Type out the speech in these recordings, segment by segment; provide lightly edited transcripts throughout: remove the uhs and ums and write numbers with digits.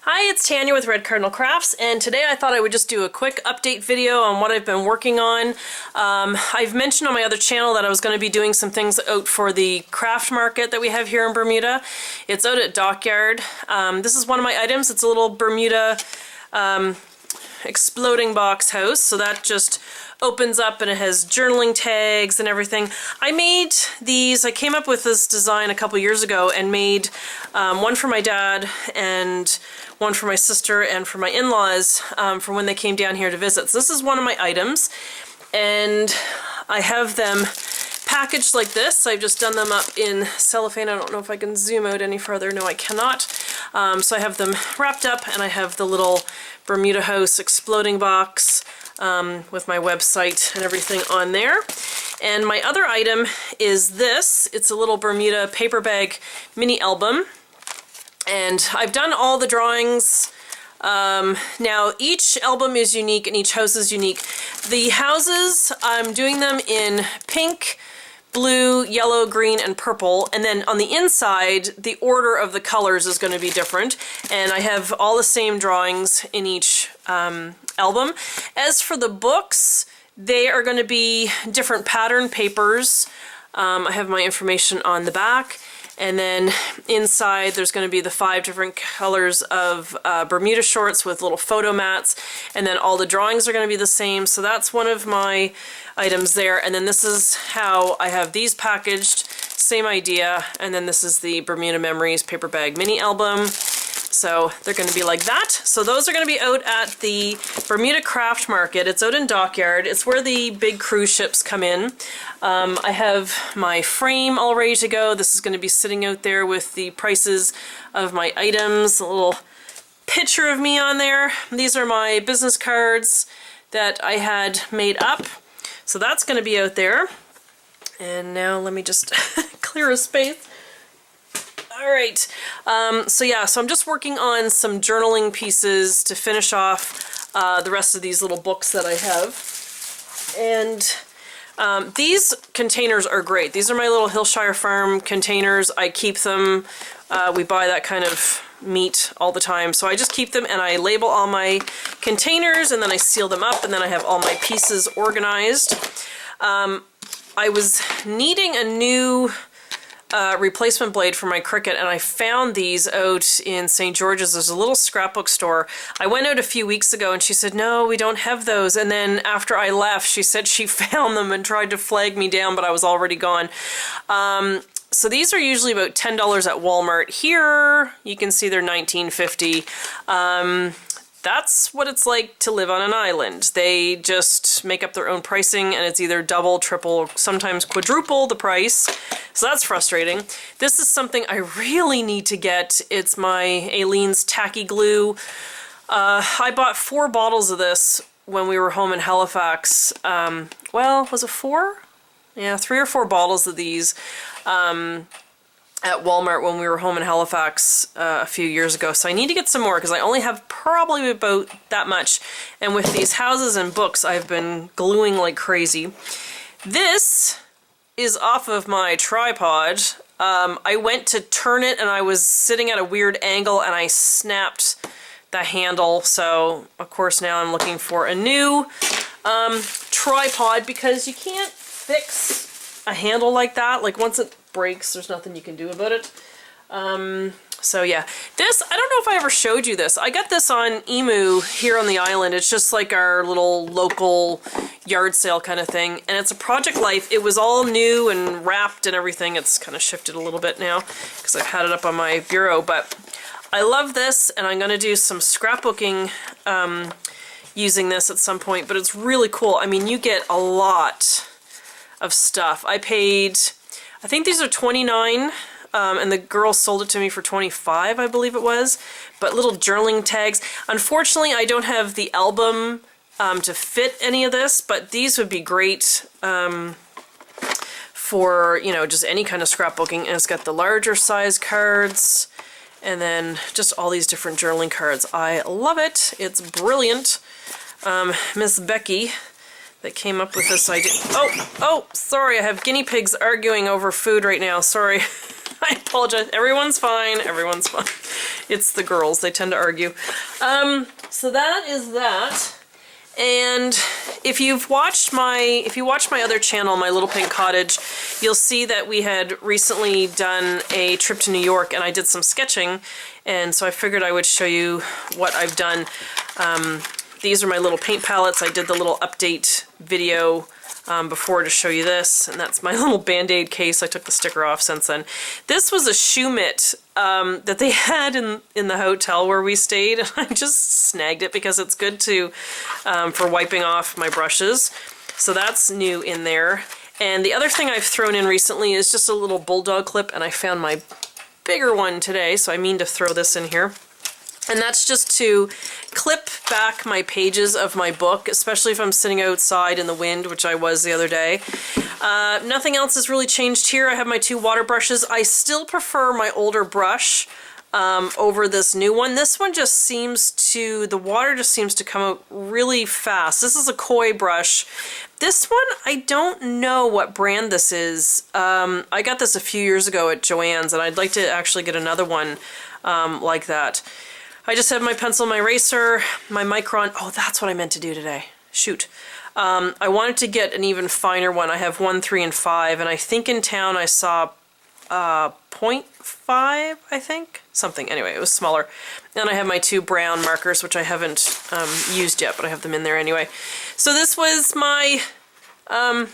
Hi, it's Tanya with Red Cardinal Crafts, and today I thought I would just do a quick update video on what I've been working on. I've mentioned on my other channel that I was going to be doing some things out for the craft market that we have here in Bermuda. It's out at Dockyard. This is one of my items. It's a little Bermuda exploding box house, so that just opens up and it has journaling tags and everything. I made these, I came up with this design a couple years ago and made one for my dad and one for my sister and for my in-laws for when they came down here to visit. So this is one of my items, and I have them packaged like this. I've just done them up in cellophane. I don't know if I can zoom out any further. No, I cannot. So I have them wrapped up, and I have the little Bermuda House exploding box with my website and everything on there. And my other item is this. It's a little Bermuda paper bag mini album. And I've done all the drawings. Now each album is unique and each house is unique. The houses, I'm doing them in pink, blue, yellow, green, and purple. And then on the inside, the order of the colors is going to be different. And I have all the same drawings in each album. As for the books, they are going to be different pattern papers. I have my information on the back. And then inside there's going to be the 5 different colors of Bermuda shorts with little photo mats. And then all the drawings are going to be the same. So that's one of my items there. And then this is how I have these packaged. Same idea. And then this is the Bermuda Memories paper bag mini album. So they're going to be like that. So those are going to be out at the Bermuda Craft Market. It's out in Dockyard. It's where the big cruise ships come in. I have my frame all ready to go. This is going to be sitting out there with the prices of my items. A little picture of me on there. These are my business cards that I had made up. So that's going to be out there. And now let me just clear a space. Alright, so I'm just working on some journaling pieces to finish off the rest of these little books that I have. And these containers are great. These are my little Hillshire Farm containers. I keep them. We buy that kind of meat all the time. So I just keep them and I label all my containers and then I seal them up and then I have all my pieces organized. I was needing a new replacement blade for my Cricut, and I found these out in St. George's. There's a little scrapbook store. I went out a few weeks ago and she said, no, we don't have those. And then after I left, she said she found them and tried to flag me down, but I was already gone. So these are usually about $10 at Walmart. Here, you can see they're $19.50. That's what it's like to live on an island. They just make up their own pricing, and it's either double, triple, sometimes quadruple the price. So that's frustrating. This is something I really need to get. It's my Aleene's tacky glue. I bought 4 bottles of this when we were home in Halifax. Well, was it 4? Yeah, 3 or 4 bottles of these. At Walmart when we were home in Halifax a few years ago. So I need to get some more because I only have probably about that much. And with these houses and books, I've been gluing like crazy. This is off of my tripod. I went to turn it and I was sitting at a weird angle and I snapped the handle. So of course now I'm looking for a new tripod because you can't fix a handle like that. Like once it breaks, there's nothing you can do about it. So yeah, this, I don't know if I ever showed you this. I got this on Emu here on the island. It's just like our little local yard sale kind of thing, and it's a Project Life. It was all new and wrapped and everything. It's kind of shifted a little bit now because I've had it up on my bureau, but I love this, and I'm going to do some scrapbooking using this at some point, but it's really cool. I mean, you get a lot of stuff. I paid, I think these are $29, and the girl sold it to me for $25, I believe it was. But little journaling tags. Unfortunately, I don't have the album to fit any of this, but these would be great for, you know, just any kind of scrapbooking. And it's got the larger size cards, and then just all these different journaling cards. I love it. It's brilliant. Miss Becky that came up with this idea. Oh, sorry, I have guinea pigs arguing over food right now, sorry. I apologize. Everyone's fine. Everyone's fine. It's the girls. They tend to argue. So that is that. And if you watched my other channel, My Little Pink Cottage, you'll see that we had recently done a trip to New York and I did some sketching, and so I figured I would show you what I've done. These are my little paint palettes. I did the little update video before to show you this, and that's my little Band-Aid case. I took the sticker off since then. This was a shoe mitt that they had in the hotel where we stayed, and I just snagged it because it's good to for wiping off my brushes. So that's new in there. And the other thing I've thrown in recently is just a little bulldog clip, and I found my bigger one today, so I mean to throw this in here. And that's just to clip back my pages of my book, especially if I'm sitting outside in the wind, which I was the other day. Nothing else has really changed here. I have my 2 water brushes. I still prefer my older brush over this new one. This one just seems to, the water just seems to come out really fast. This is a koi brush. This one, I don't know what brand this is. I got this a few years ago at Joann's, and I'd like to actually get another one like that. I just have my pencil, my eraser, my Micron. Oh, that's what I meant to do today. Shoot. I wanted to get an even finer one. I have 1, 3, and 5, and I think in town I saw 0.5, I think? Something. Anyway, it was smaller. And I have my 2 brown markers, which I haven't used yet, but I have them in there anyway. So this was my...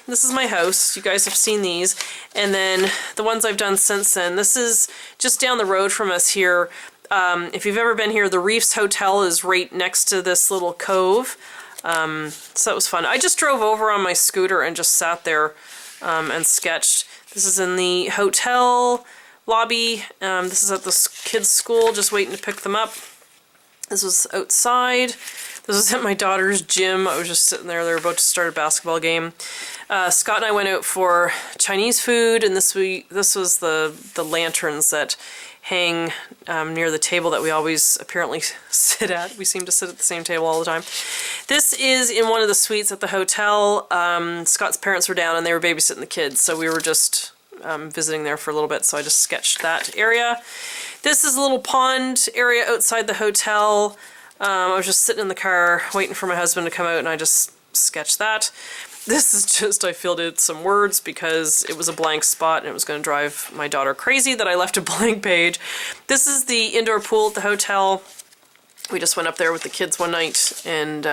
this is my house. You guys have seen these. And then the ones I've done since then. This is just down the road from us here. If you've ever been here, the Reefs Hotel is right next to this little cove. So that was fun. I just drove over on my scooter and just sat there and sketched. This is in the hotel lobby. This is at the kids' school, just waiting to pick them up. This was outside. This was at my daughter's gym. I was just sitting there. They were about to start a basketball game. Scott and I went out for Chinese food, and this was the lanterns that hang near the table that we always apparently sit at. We seem to sit at the same table all the time. This is in one of the suites at the hotel. Scott's parents were down and they were babysitting the kids, so we were just visiting there for a little bit, so I just sketched that area. This is a little pond area outside the hotel. I was just sitting in the car waiting for my husband to come out, and I just sketched that. This is just, I filled in some words because it was a blank spot and it was going to drive my daughter crazy that I left a blank page. This is the indoor pool at the hotel. We just went up there with the kids one night, and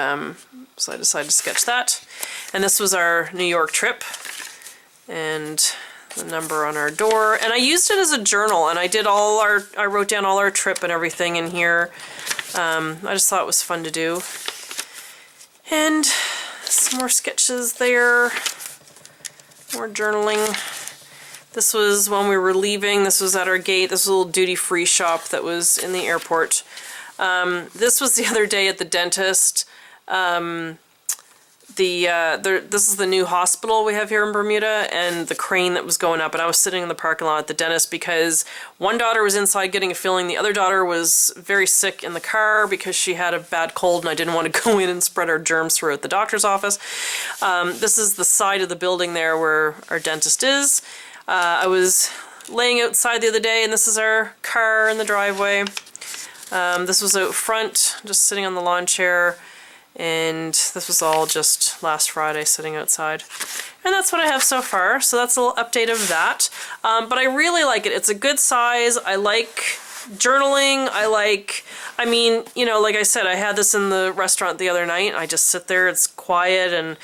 so I decided to sketch that. And this was our New York trip, and the number on our door. And I used it as a journal, and I wrote down all our trip and everything in here. I just thought it was fun to do. And some more sketches there, more journaling. This was when we were leaving. This was at our gate. This was a little duty-free shop that was in the airport. This was the other day at the dentist. This is the new hospital we have here in Bermuda, and the crane that was going up, and I was sitting in the parking lot at the dentist because one daughter was inside getting a filling, the other daughter was very sick in the car because she had a bad cold, and I didn't want to go in and spread our germs throughout the doctor's office. This is the side of the building there where our dentist is. I was laying outside the other day, and this is our car in the driveway. This was out front, just sitting on the lawn chair. And this was all just last Friday sitting outside. And that's what I have so far. So that's a little update of that. But I really like it. It's a good size. I like journaling. I mean, you know, like I said, I had this in the restaurant the other night. I just sit there. It's quiet. And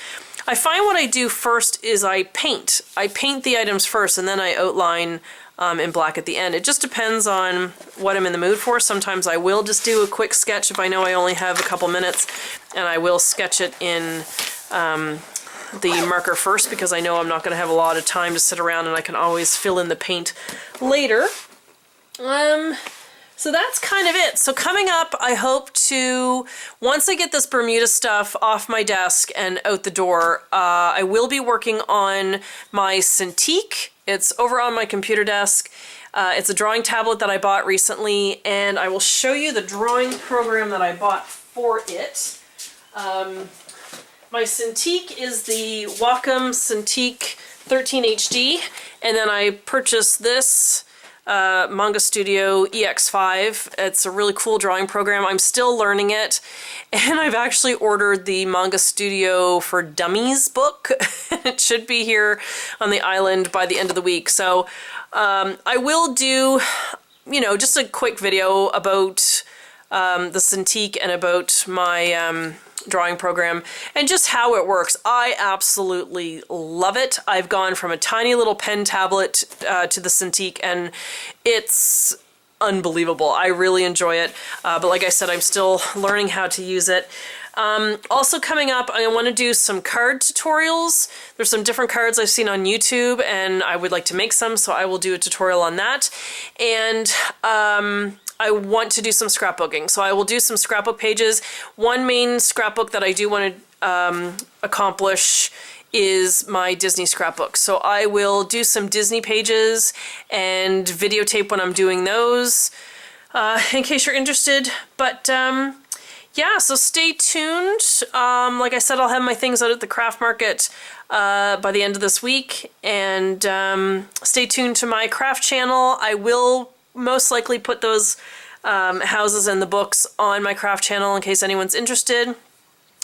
I find what I do first is I paint. I paint the items first, and then I outline in black at the end. It just depends on what I'm in the mood for. Sometimes I will just do a quick sketch if I know I only have a couple minutes, and I will sketch it in the marker first because I know I'm not going to have a lot of time to sit around, and I can always fill in the paint later. So that's kind of it. So coming up, I hope to, once I get this Bermuda stuff off my desk and out the door, I will be working on my Cintiq. It's over on my computer desk. It's a drawing tablet that I bought recently, and I will show you the drawing program that I bought for it. My Cintiq is the Wacom Cintiq 13 HD, and then I purchased this Manga Studio EX5. It's a really cool drawing program. I'm still learning it, and I've actually ordered the Manga Studio for Dummies book. It should be here on the island by the end of the week. So I will do, you know, just a quick video about the Cintiq and about my drawing program and just how it works. I absolutely love it. I've gone from a tiny little pen tablet to the Cintiq, and it's unbelievable. I really enjoy it, but like I said, I'm still learning how to use it. Also coming up, I want to do some card tutorials. There's some different cards I've seen on YouTube, and I would like to make some, so I will do a tutorial on that. And I want to do some scrapbooking, so I will do some scrapbook pages. One main scrapbook that I do want to accomplish is my Disney scrapbook. So I will do some Disney pages and videotape when I'm doing those, in case you're interested. But yeah, so stay tuned. Like I said, I'll have my things out at the craft market by the end of this week, and stay tuned to my craft channel. I will most likely put those houses and the books on my craft channel in case anyone's interested.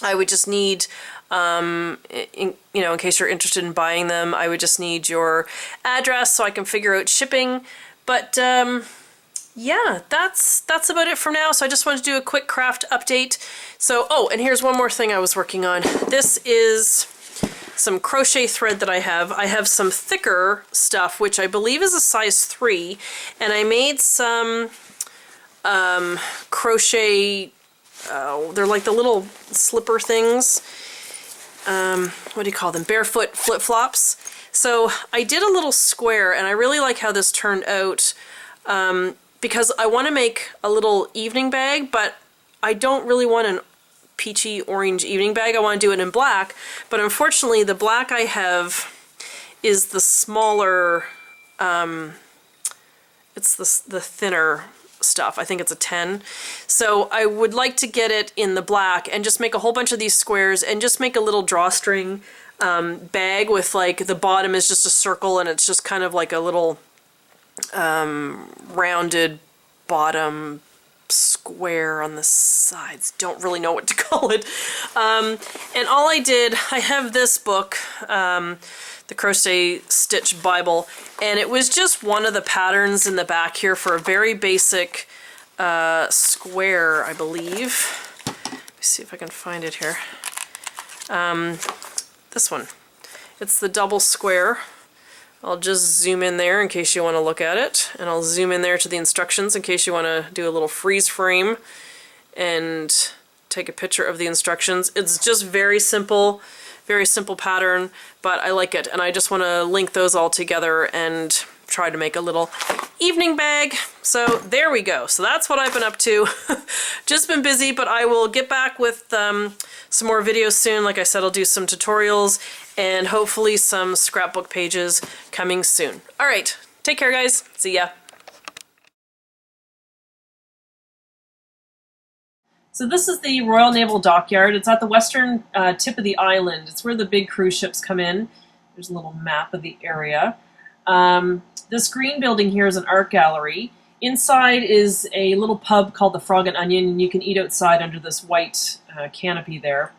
I would just need, in case you're interested in buying them, I would just need your address so I can figure out shipping. But yeah, that's about it for now. So I just wanted to do a quick craft update. So, oh, and here's one more thing I was working on. This is some crochet thread that I have. I have some thicker stuff, which I believe is a size 3, and I made some crochet, they're like the little slipper things. What do you call them? Barefoot flip-flops. So I did a little square, and I really like how this turned out, because I want to make a little evening bag, but I don't really want an peachy orange evening bag. I want to do it in black, but unfortunately the black I have is the smaller, it's the thinner stuff. I think it's a 10. So I would like to get it in the black and just make a whole bunch of these squares and just make a little drawstring bag with, like, the bottom is just a circle and it's just kind of like a little rounded bottom square on the sides. Don't really know what to call it. And all I did, I have this book, the Crochet Stitch Bible, and it was just one of the patterns in the back here for a very basic square, I believe. Let me see if I can find it here. This one. It's the double square. I'll just zoom in there in case you want to look at it, and I'll zoom in there to the instructions in case you want to do a little freeze frame and take a picture of the instructions. It's just very simple pattern, but I like it, and I just want to link those all together and try to make a little evening bag. So there we go. So that's what I've been up to. Just been busy, but I will get back with some more videos soon. Like I said, I'll do some tutorials and hopefully some scrapbook pages coming soon. All right, take care, guys. See ya. So this is the Royal Naval Dockyard. It's at the western tip of the island. It's where the big cruise ships come in. There's a little map of the area. This green building here is an art gallery. Inside is a little pub called the Frog and Onion, and you can eat outside under this white canopy there.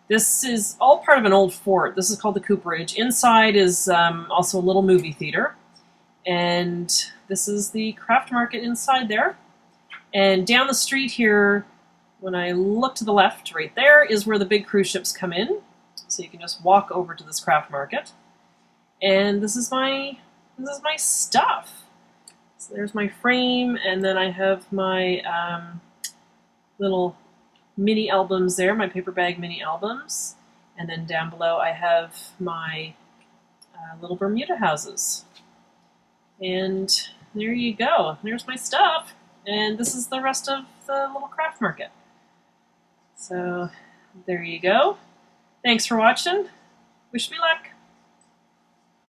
This is all part of an old fort. This is called the Cooperage. Inside is also a little movie theater. And this is the craft market inside there. And down the street here, when I look to the left, right there, is where the big cruise ships come in. So you can just walk over to this craft market. And this is my stuff. So there's my frame, and then I have my little mini albums there, my paper bag mini albums. And then down below I have my little Bermuda houses. And there you go. There's my stuff. And this is the rest of the little craft market. So there you go. Thanks for watching. Wish me luck.